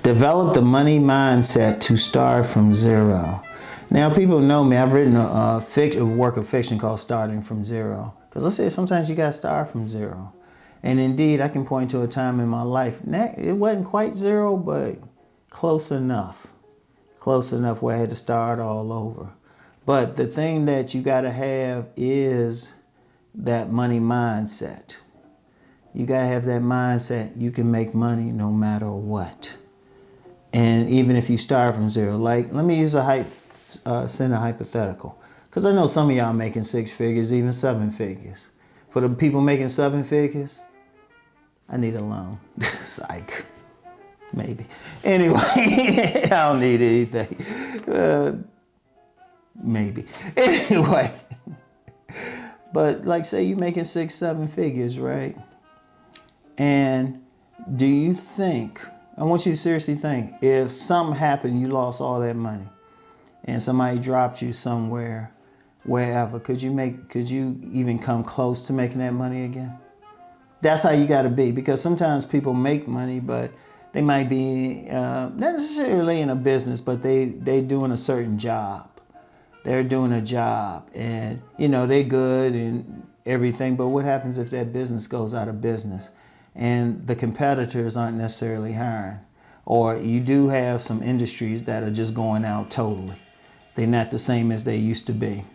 Develop the money mindset to start from zero. Now, people know me. I've written a work of fiction called Starting from Zero. Because I say sometimes you got to start from zero. And indeed, I can point to a time in my life. It wasn't quite zero, but close enough. Close enough where I had to start all over. But the thing that you got to have is that money mindset. You got to have that mindset. You can make money no matter what. And even if you start from zero, like, let me use send a hypothetical. Because I know some of y'all making 6 figures, even 7 figures. For the people making 7 figures, I need a loan. Psych. Maybe. Anyway, I don't need anything. Maybe. Anyway. But like, say you're making 6, 7 figures, right? And do you think, I want you to seriously think, if something happened, you lost all that money, and somebody dropped you somewhere, wherever, could you even come close to making that money again? That's how you got to be, because sometimes people make money, but they might be not necessarily in a business, but they doing a certain job. They're doing a job, and they're good and everything, but what happens if that business goes out of business and the competitors aren't necessarily hiring? Or you do have some industries that are just going out totally. They're not the same as they used to be.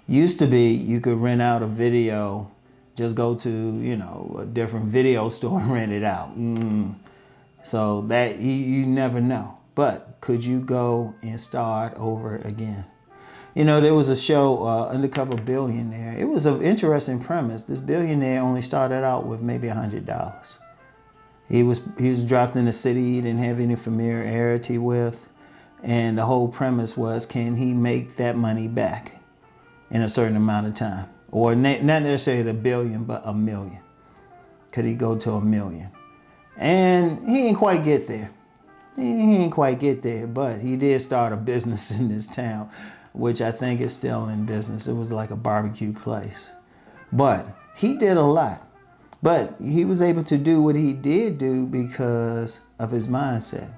Used to be you could rent out a video, just go to, a different video store and rent it out. So that you never know. But could you go and start over again? There was a show, Undercover Billionaire. It was an interesting premise. This billionaire only started out with maybe $100. He was dropped in a city he didn't have any familiarity with. And the whole premise was, can he make that money back in a certain amount of time? Or not necessarily the billion, but $1 million. Could he go to $1 million? And he didn't quite get there. He didn't quite get there, but he did start a business in this town, which I think is still in business. It was like a barbecue place. But he did a lot. But he was able to do what he did do because of his mindset.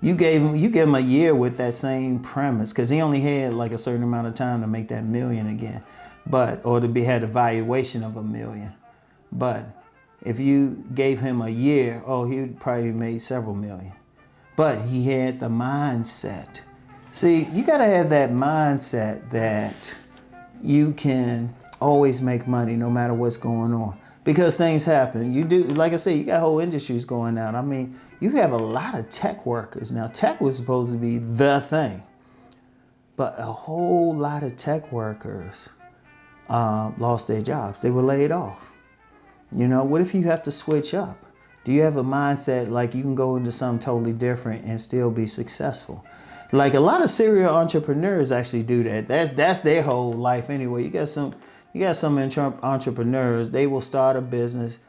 You give him a year with that same premise, because he only had like a certain amount of time to make that $1 million again, or to had a valuation of $1 million. But if you gave him a year, he would probably made several million. But he had the mindset. See, you got to have that mindset that you can always make money no matter what's going on. Because things happen. You do, like I say, you got whole industries going out. I mean, you have a lot of tech workers. Now, tech was supposed to be the thing. But a whole lot of tech workers lost their jobs. They were laid off. What if you have to switch up? Do you have a mindset like you can go into something totally different and still be successful? Like a lot of serial entrepreneurs actually do that. That's their whole life anyway. You got some entrepreneurs, they will start a business,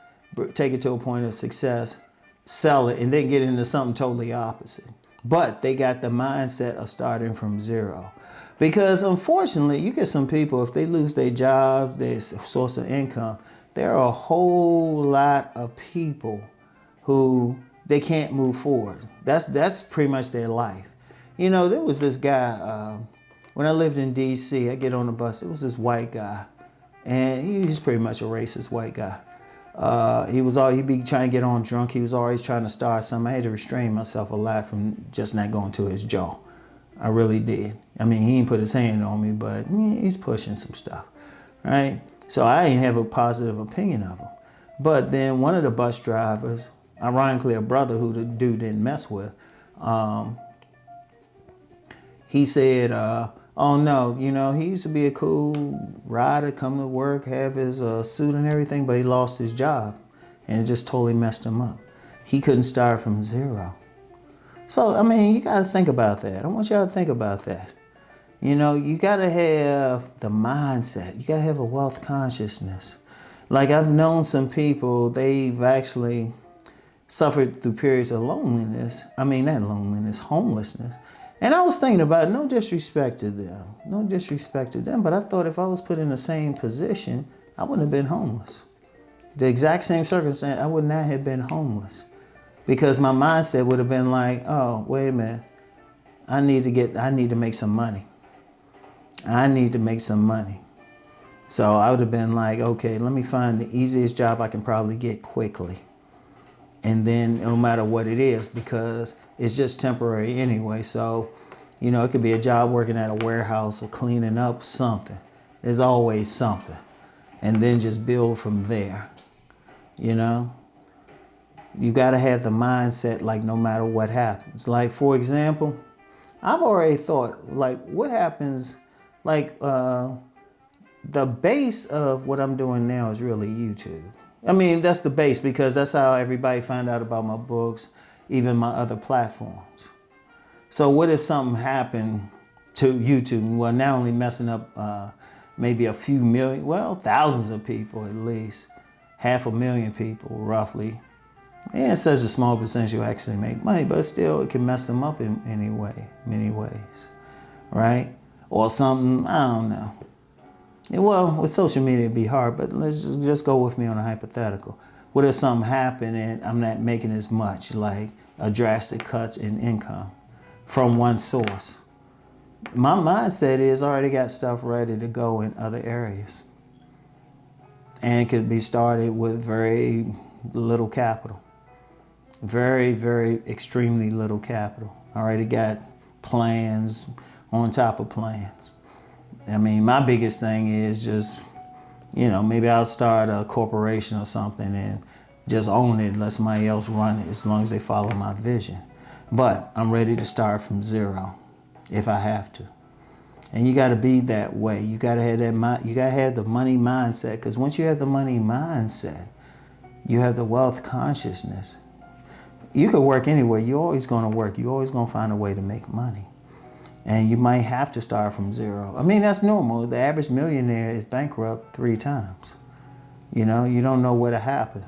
take it to a point of success, sell it, and then get into something totally opposite. But they got the mindset of starting from zero. Because unfortunately, you get some people, if they lose their jobs, their source of income, there are a whole lot of people who they can't move forward. That's pretty much their life. There was this guy, when I lived in DC, I get on the bus, it was this white guy. And he's pretty much a racist white guy. He'd be trying to get on drunk. He was always trying to start something. I had to restrain myself a lot from just not going to his jaw. I really did. I mean, he didn't put his hand on me, but he's pushing some stuff, right? So I didn't have a positive opinion of him. But then one of the bus drivers, ironically a brother who the dude didn't mess with, he said, oh no, he used to be a cool rider, come to work, have his suit and everything, but he lost his job and it just totally messed him up. He couldn't start from zero. So, I mean, you got to think about that. I want y'all to think about that. You got to have the mindset. You got to have a wealth consciousness. Like I've known some people, they've actually suffered through periods of loneliness. I mean, not loneliness, homelessness. And I was thinking about it, no disrespect to them, but I thought if I was put in the same position, I wouldn't have been homeless. The exact same circumstance, I would not have been homeless. because my mindset would have been like, oh, wait a minute. I need to make some money. I need to make some money. So I would have been like, okay, let me find the easiest job I can probably get quickly. And then no matter what it is, because it's just temporary anyway. So, you know, it could be a job working at a warehouse or cleaning up something. There's always something. And then just build from there, you know? You gotta have the mindset like no matter what happens. Like, for example, I've already thought, like, what happens, like, the base of what I'm doing now is really YouTube. I mean, that's the base because that's how everybody found out about my books, even my other platforms. So what if something happened to YouTube? Well, not only messing up maybe a few million, well, thousands of people at least, 500,000 people roughly. And it's such a small percentage who actually make money, but still it can mess them up in many ways, right? Or something, I don't know. Well, with social media it'd be hard, but let's just go with me on a hypothetical. What if something happened and I'm not making as much, like a drastic cut in income from one source? My mindset is I already got stuff ready to go in other areas. And it could be started with very little capital. Very, very extremely little capital. I already got plans on top of plans. I mean, my biggest thing is just, you know, maybe I'll start a corporation or something and just own it, let somebody else run it as long as they follow my vision. But I'm ready to start from zero if I have to. And you got to be that way. You got to have that. You got to have the money mindset, because once you have the money mindset, you have the wealth consciousness. You could work anywhere. You're always going to work. You're always going to find a way to make money. And you might have to start from zero. I mean, that's normal. The average millionaire is bankrupt 3 times. You know, you don't know what'll happen.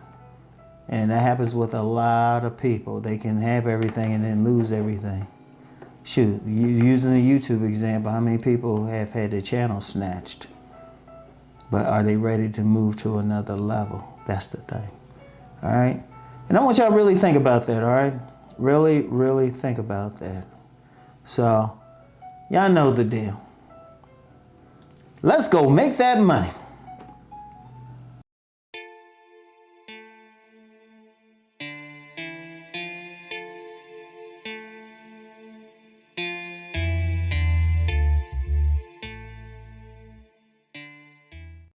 And that happens with a lot of people. They can have everything and then lose everything. Shoot, using the YouTube example, how many people have had their channel snatched? But are they ready to move to another level? That's the thing. All right? And I want y'all to really think about that, all right? Really, really think about that. So, y'all know the deal. Let's go make that money.